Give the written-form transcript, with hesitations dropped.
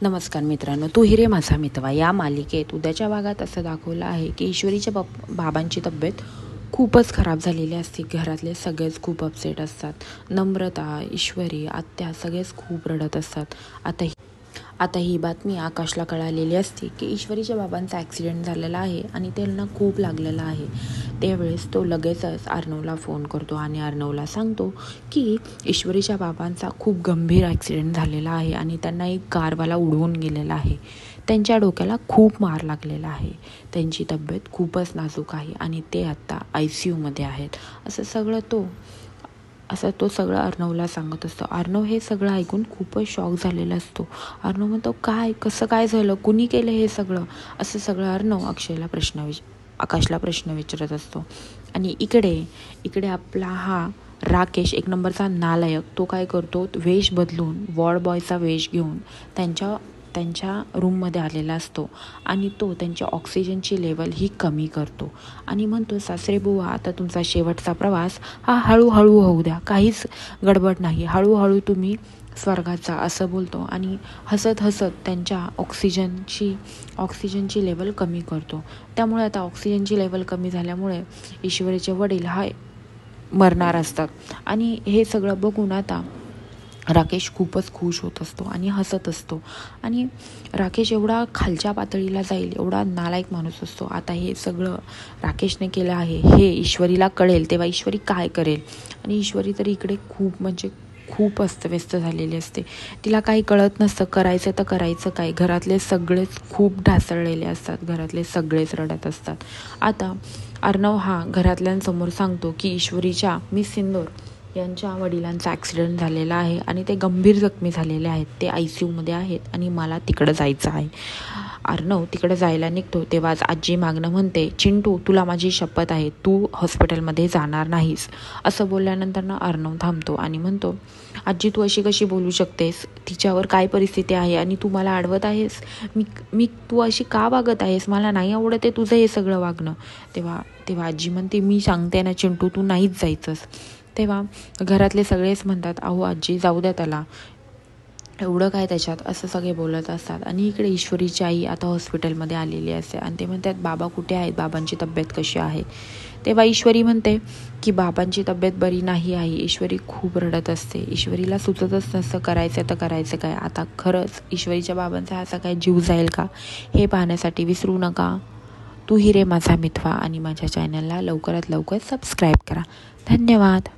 नमस्कार मित्रांनो, तू हिरे माझा मितवा या मालिकेत उद्याच्या भागात असं दाखवलं आहे की ईश्वरीच्या बाबांची तब्येत खूपच खराब झालेली असते. घरातले सगळेच खूप अपसेट असतात. नम्रता, ईश्वरी, आत्या सगळेच खूप रडत असतात. आता ही बातमी आकाशला कळालेली असते की ईश्वरीच्या बाबांचा ॲक्सिडेंट झालेला आहे आणि त्यांना खूप लागलेला आहे. त्यावेळेस तो लगेचच अर्णवला फोन करतो आणि अर्णवला सांगतो की ईश्वरीच्या बाबांचा खूप गंभीर ॲक्सिडेंट झालेला आहे आणि त्यांना एक कारवाला उडवून गेलेला आहे. त्यांच्या डोक्याला खूप मार लागलेला आहे. त्यांची तब्येत खूपच नाजूक आहे आणि ते आत्ता ICUमध्ये आहेत. असं तो सगळं अर्णवला सांगत असतो. अर्णव हे सगळं ऐकून खूपच शॉक झालेला असतो. अर्णव म्हणतो, कसं काय झालं, कुणी केलं हे सगळं, असं सगळं अर्णव आकाशला प्रश्न विचारत असतो. आणि इकडे आपला हा राकेश एक नंबरचा नालायक, तो काय करतो, वेश बदलून वॉर्ड बॉयचा वेश घेऊन त्यांच्या रूममध्ये आलेला असतो आणि तो त्यांच्या ऑक्सिजनची लेवल ही कमी करतो आणि म्हणतो, सासरे बुवा, आता तुमचा शेवटचा प्रवास हा हळूहळू होऊ द्या, काहीच गडबड नाही, हळूहळू तुम्ही स्वर्गात जा, असं बोलतो आणि हसत त्यांच्या ऑक्सिजनची लेवल कमी करतो. त्यामुळे आता ऑक्सिजनची लेवल कमी झाल्यामुळे ईश्वरीचे वडील मरणार असतात आणि हे सगळं बघून आता राकेश खूपच खुश होत असतो आणि हसत असतो. आणि राकेश एवढा खालच्या पातळीला जाईल एवढा नालायक माणूस असतो. आता हे सगळं राकेशने केलं आहे हे ईश्वरीला कळेल तेव्हा ईश्वरी काय करेल. आणि ईश्वरी तरी इकडे खूप अस्तव्यस्त झालेली असते. तिला काही कळत नसतं, करायचं तर करायचं काय. घरातले सगळेच खूप ढासळलेले असतात, घरातले सगळेच रडत असतात. आता अर्णव हा घरातल्यांसमोर सांगतो की ईश्वरीच्या मिस सिंदूर यांच्या वडिलांचा ॲक्सिडेंट झालेला आहे आणि ते गंभीर जखमी झालेले आहेत, ते ICUमध्ये आहेत आणि मला तिकडं जायचं आहे. अर्णव तिकडे जायला निघतो तेव्हाच आजी मागणं म्हणते, चिंटू, तुला माझी शपथ आहे, तू हॉस्पिटलमध्ये जाणार नाहीस. असं बोलल्यानंतर अर्णव थांबतो आणि म्हणतो, आजी, तू अशी कशी बोलू शकतेस, तिच्यावर काय परिस्थिती आहे आणि तू मला अडवत आहेस. तू अशी का वागत आहेस, मला नाही आवडत आहे तुझं हे सगळं वागणं. तेव्हा आजी म्हणते, मी सांगते ना चिंटू, तू नाहीच जायचंस. तेव्हा घरातले सगळेच म्हणतात, अहो आजी, जाऊ द्या त्याला, एवढं काय त्याच्यात, असं सगळे बोलत असतात. आणि इकडे ईश्वरीची आई आता हॉस्पिटलमध्ये आलेली असते आणि ते म्हणतात, बाबा कुठे आहेत, बाबांची तब्येत कशी आहे. तेव्हा ईश्वरी म्हणते की बाबांची तब्येत बरी नाही आहे. ईश्वरी खूप रडत असते. ईश्वरीला सुचतच नसतं करायचं तर करायचं काय. आता खरंच ईश्वरीच्या बाबांचा असा काय जीव जाईल का, हे पाहण्यासाठी विसरू नका तू हिरे माझा मितवा आणि माझ्या चॅनलला लवकरात लवकर सबस्क्राईब करा. धन्यवाद.